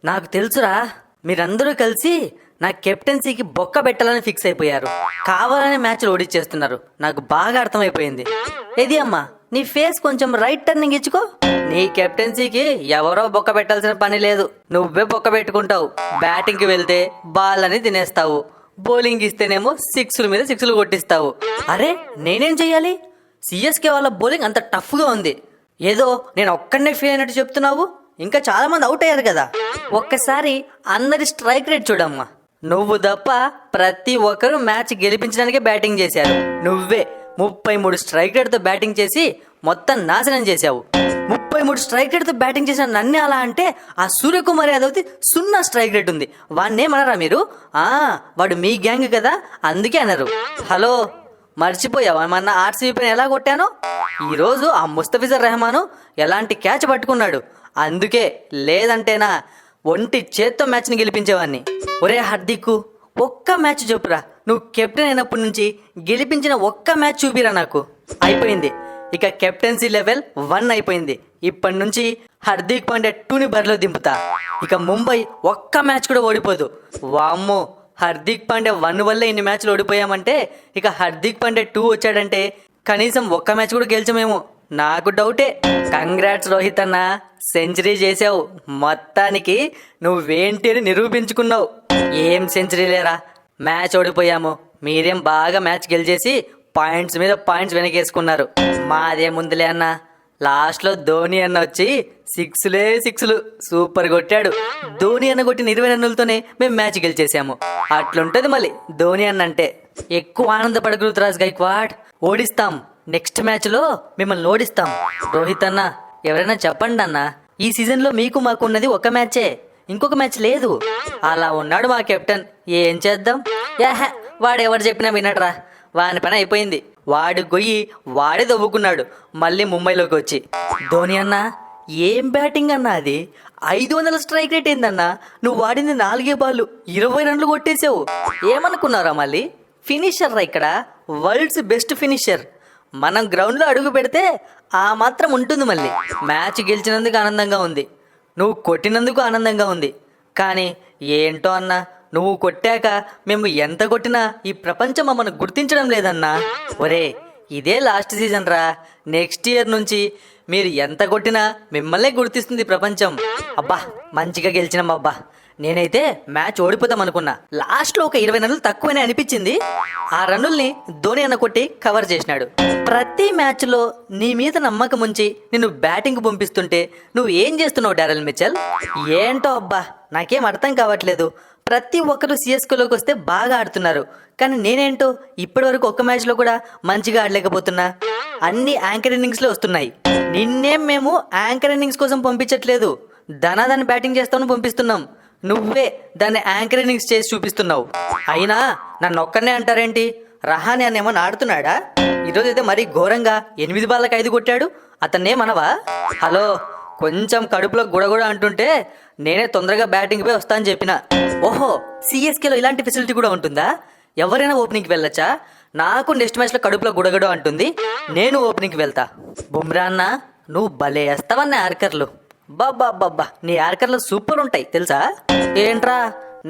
నాకు తెలుసురా, మీరందరూ కలిసి నా కెప్టెన్సీకి బొక్క పెట్టాలని ఫిక్స్ అయిపోయారు. కావాలనే మ్యాచ్లు ఓడిచ్చేస్తున్నారు. నాకు బాగా అర్థమైపోయింది. ఏది అమ్మా, నీ ఫేస్ కొంచెం రైట్ టర్నింగ్ ఇచ్చుకో. నీ కెప్టెన్సీకి ఎవరో బొక్క పెట్టాల్సిన పని లేదు. నువ్వే బొక్క పెట్టుకుంటావు. బ్యాటింగ్కి వెళ్తే బాల్ అని తినేస్తావు, బౌలింగ్ ఇస్తేనేమో సిక్స్ల మీద సిక్స్లు కొట్టిస్తావు. అరే నేనేం చెయ్యాలి? సిఎస్కే వాళ్ళ బౌలింగ్ అంత టఫ్గా ఉంది. ఏదో నేను ఒక్కడనే ఫెయిల్ అయినట్టు చెప్తున్నావు. ఇంకా చాలా మంది అవుట్ అయ్యారు కదా. ఒక్కసారి అందరి స్ట్రైక్ రేట్ చూడమ్మా. నువ్వు తప్ప ప్రతి ఒక్కరు మ్యాచ్ గెలిపించడానికే బ్యాటింగ్ చేశారు. నువ్వే 33 స్ట్రైక్ రేట్తో బ్యాటింగ్ చేసి మొత్తం నాశనం చేశావు. 33 స్ట్రైక్ రేట్తో బ్యాటింగ్ చేసిన నన్నే అలా అంటే, ఆ సూర్యకుమార్ యాదవ్ది 0 స్ట్రైక్ రేట్ ఉంది. వాడినేమనరా మీరు? వాడు మీ గ్యాంగ్ కదా, అందుకే అన్నారు. హలో, మర్చిపోయావా మొన్న ఆర్సీబీని ఎలా కొట్టానో? ఈరోజు ఆ ముస్తఫిజర్ రెహమాను ఎలాంటి క్యాచ్ పట్టుకున్నాడు. అందుకే, లేదంటేనా ఒంటి చేత్తో మ్యాచ్ని గెలిపించేవాడిని. ఒరే హార్దిక్, ఒక్క మ్యాచ్ చెప్పురా. నువ్వు కెప్టెన్ అయినప్పటి నుంచి గెలిపించిన ఒక్క మ్యాచ్ చూపిరా నాకు. అయిపోయింది, ఇక కెప్టెన్సీ లెవెల్ 1 అయిపోయింది. ఇప్పటి నుంచి హార్దిక్ పాండ్యా 2ని బరిలో దింపుతా. ఇక ముంబై ఒక్క మ్యాచ్ కూడా ఓడిపోదు. వామ్మో, హార్దిక్ పాండ్యా 1 వల్లే ఇన్ని మ్యాచ్లు ఓడిపోయామంటే, ఇక హార్దిక్ పాండ్యా 2 వచ్చాడంటే కనీసం ఒక్క మ్యాచ్ కూడా గెలిచమేమో. నాకు డౌటే. కంగ్రాట్స్ రోహిత్ అన్న, సెంచరీ చేసావు. మొత్తానికి నువ్వేంటి అని నిరూపించుకున్నావు. ఏం సెంచరీ లేరా, మ్యాచ్ ఓడిపోయాము. మీరేం బాగా మ్యాచ్ గెలిచేసి పాయింట్స్ మీద పాయింట్స్ వెనకేసుకున్నారు. మాదేముందులే అన్న, లాస్ట్లో ధోని అన్న వచ్చి సిక్స్లే సిక్స్లు సూపర్ కొట్టాడు. ధోని అన్న కొట్టిన 20 రన్నులతోనే మేము మ్యాచ్ గెలిచేసాము. అట్లుంటది మళ్ళీ ధోని అన్న అంటే. ఎక్కువ ఆనందపడకు రుతురాజ్ గైక్వాడ్, ఓడిస్తాం. నెక్స్ట్ మ్యాచ్లో మిమ్మల్ని ఓడిస్తాం. రోహిత్ అన్న, ఎవరైనా చెప్పండి అన్న, ఈ సీజన్లో మీకు మాకున్నది ఒక మ్యాచే, ఇంకొక మ్యాచ్ లేదు. అలా ఉన్నాడు మా కెప్టెన్. ఏం చేద్దాం? వాడెవరు చెప్పినా వినట్రా. వాని పని అయిపోయింది. వాడు గొయ్యి వాడే దవ్వుకున్నాడు మళ్ళీ ముంబైలోకి వచ్చి. ధోని అన్న, ఏం బ్యాటింగ్ అన్నా అది? 500 స్ట్రైక్ రేట్ ఏందన్నా? నువ్వు వాడింది 4 బాళ్ళు 20 రన్లు కొట్టేసావు. ఏమనుకున్నారా మళ్ళీ? ఫినిషర్ రా ఇక్కడ, వరల్డ్స్ బెస్ట్ ఫినిషర్. మనం గ్రౌండ్లో అడుగు పెడితే ఆ మాత్రం ఉంటుంది. మళ్ళీ మ్యాచ్ గెలిచినందుకు ఆనందంగా ఉంది, నువ్వు కొట్టినందుకు ఆనందంగా ఉంది. కానీ ఏంటో అన్నా, నువ్వు కొట్టాక మేము ఎంత కొట్టినా ఈ ప్రపంచం మమ్మల్ని గుర్తించడం లేదన్నా. ఒరే, ఇదే లాస్ట్ సీజన్ రా. నెక్స్ట్ ఇయర్ నుంచి మీరు ఎంత కొట్టినా మిమ్మల్నే గుర్తిస్తుంది ప్రపంచం. అబ్బా, మంచిగా గెలిచినాం అబ్బా. నేనైతే మ్యాచ్ ఓడిపోతాం అనుకున్నా. లాస్ట్లో ఒక 20 రన్నులు తక్కువనే అనిపించింది. ఆ రన్నుల్ని ధోని అన్న కొట్టి కవర్ చేసినాడు. ప్రతి మ్యాచ్లో నీ మీద నమ్మకం ఉంచి నిన్ను బ్యాటింగ్ పంపిస్తుంటే నువ్వు ఏం చేస్తున్నావు డారెల్ మిచెల్? ఏంటో అబ్బా, నాకేం అర్థం కావట్లేదు. ప్రతి ఒక్కరు సిఎస్కేలోకి వస్తే బాగా ఆడుతున్నారు, కానీ నేనేంటో ఇప్పటి వరకు ఒక్క మ్యాచ్లో కూడా మంచిగా ఆడలేకపోతున్నా. అన్ని యాంకర్ ఇన్నింగ్స్లో వస్తున్నాయి. నిన్నేం మేము యాంకర్ ఇన్నింగ్స్ కోసం పంపించట్లేదు, ధనాదాన్ని బ్యాటింగ్ చేస్తామని పంపిస్తున్నాం. నువ్వే దాన్ని యాంకర్ ఇన్నింగ్స్ చేసి చూపిస్తున్నావు. అయినా నన్ను ఒక్కనే అంటారేంటి? రహానే అని ఏమన్నా ఆడుతున్నాడా? ఈరోజు అయితే మరీ ఘోరంగా 8 బాళ్ళకి 5 కొట్టాడు. అతన్నేమనవా? హలో, కొంచెం కడుపులో గుడగుడ అంటుంటే నేనే తొందరగా బ్యాటింగ్ పై వస్తా అని చెప్పిన. ఓహో, సిఎస్కేలో ఇలాంటి ఫెసిలిటీ కూడా ఉంటుందా? ఎవరైనా ఓపెనింగ్కి వెళ్ళొచ్చా? నాకు నెక్స్ట్ మ్యాచ్లో కడుపులో గుడగుడ అంటుంది, నేను ఓపెనింగ్కి వెళ్తా. బుమ్రా అన్న, నువ్వు భలే వేస్తావన్న యార్కర్లు. బాబ్బా, నీ యార్కర్లు సూపర్ ఉంటాయి తెలుసా? ఏంట్రా,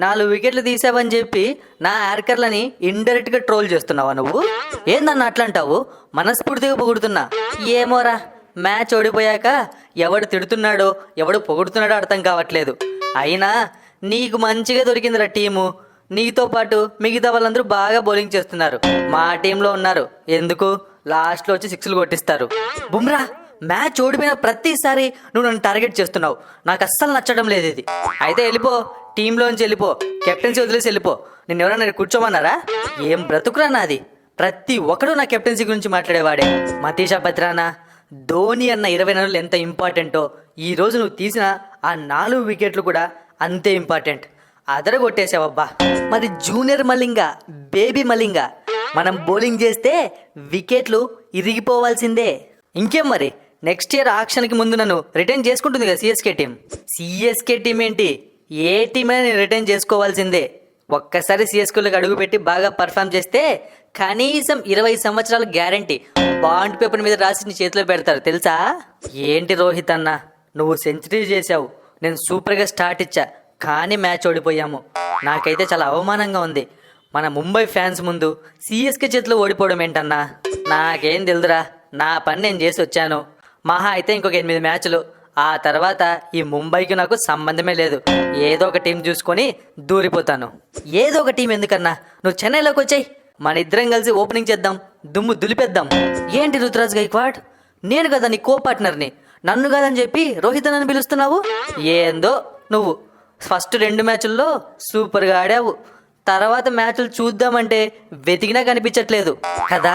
4 వికెట్లు తీసావని చెప్పి నా యార్కర్లని ఇండైరెక్ట్ గా ట్రోల్ చేస్తున్నావా నువ్వు? ఏందన్న అట్లా అంటావు? మనస్ఫూర్తిగా పొగుడుతున్నా. ఏమోరా, మ్యాచ్ ఓడిపోయాక ఎవడు తిడుతున్నాడో ఎవడు పొగుడుతున్నాడో అర్థం కావట్లేదు. అయినా నీకు మంచిగా దొరికిందిరా టీము. నీతో పాటు మిగతా వాళ్ళందరూ బాగా బౌలింగ్ చేస్తున్నారు. మా టీంలో ఉన్నారు, ఎందుకు లాస్ట్లో వచ్చి 6లు కొట్టిస్తారు. బుమ్రా, మ్యాచ్ ఓడిపోయిన ప్రతిసారి నువ్వు నన్ను టార్గెట్ చేస్తున్నావు. నాకు అస్సలు నచ్చడం లేదు ఇది. అయితే వెళ్ళిపో, టీంలోంచి వెళ్ళిపో, కెప్టెన్సీ వదిలేసి వెళ్ళిపో. నేను ఎవరైనా కూర్చోమన్నారా? ఏం బ్రతుకురా నాది. ప్రతి ఒక్కడు నా కెప్టెన్సీ గురించి మాట్లాడేవాడే. మతీషా బత్రానా, ధోని అన్న 20 రన్నులు ఎంత ఇంపార్టెంటో ఈరోజు నువ్వు తీసిన ఆ 4 వికెట్లు కూడా అంతే ఇంపార్టెంట్. అదరగొట్టేసావబ్బా. మరి జూనియర్ మలింగ, బేబీ మలింగ, మనం బౌలింగ్ చేస్తే వికెట్లు ఇరిగిపోవాల్సిందే. ఇంకేం మరి, నెక్స్ట్ ఇయర్ ఆక్షన్కి ముందు నన్ను రిటైన్ చేసుకుంటుంది కదా సిఎస్కే టీం. సిఎస్కే టీం ఏంటి, ఏ టీం అయినా నేను రిటైన్ చేసుకోవాల్సిందే. ఒక్కసారి సిఎస్కేలోకి అడుగుపెట్టి బాగా పర్ఫామ్ చేస్తే కనీసం 20 సంవత్సరాలు గ్యారంటీ బాండ్ పేపర్ మీద రాసి నీ చేతిలో పెడతారు తెలుసా? ఏంటి రోహిత్ అన్న, నువ్వు సెంచరీ చేశావు, నేను సూపర్గా స్టార్ట్ ఇచ్చా, కానీ మ్యాచ్ ఓడిపోయాము. నాకైతే చాలా అవమానంగా ఉంది. మన ముంబై ఫ్యాన్స్ ముందు సిఎస్కే చేతిలో ఓడిపోవడం ఏంటన్నా? నాకేం తెలుదురా, నా పని నేను చేసి వచ్చాను. మహా అయితే ఇంకొక 8 మ్యాచ్లు, ఆ తర్వాత ఈ ముంబైకి నాకు సంబంధమే లేదు. ఏదో ఒక టీం చూసుకొని దూరిపోతాను. ఏదో ఒక టీం ఎందుకన్నా, నువ్వు చెన్నైలోకి వచ్చాయి, మన ఇద్దరం కలిసి ఓపెనింగ్ చేద్దాం, దుమ్ము దులిపేద్దాం. ఏంటి రుతురాజ్ గైక్వాడ్, నేను కదా నీ కో పార్ట్నర్ని, నన్ను కాదని చెప్పి రోహిత్ అని పిలుస్తున్నావు? ఏందో నువ్వు ఫస్ట్ 2 మ్యాచ్ల్లో సూపర్గా ఆడావు, తర్వాత మ్యాచ్లు చూద్దామంటే వెతికినా కనిపించట్లేదు కదా.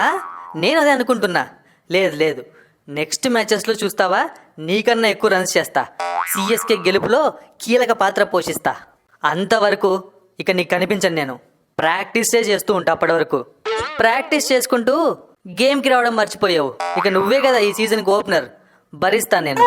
నేను అదే అనుకుంటున్నా. లేదు లేదు, నెక్స్ట్ మ్యాచెస్లో చూస్తావా, నీకన్నా ఎక్కువ రన్స్ చేస్తా, సిఎస్కే గెలుపులో కీలక పాత్ర పోషిస్తా. అంతవరకు ఇక నీకు కనిపించను నేను. ప్రాక్టీసే చేస్తూ ఉంటా. అప్పటి వరకు ప్రాక్టీస్ చేసుకుంటూ గేమ్కి రావడం మర్చిపోయావు. ఇక నువ్వే కదా ఈ సీజన్కి ఓపెనర్, భరిస్తాను నేను.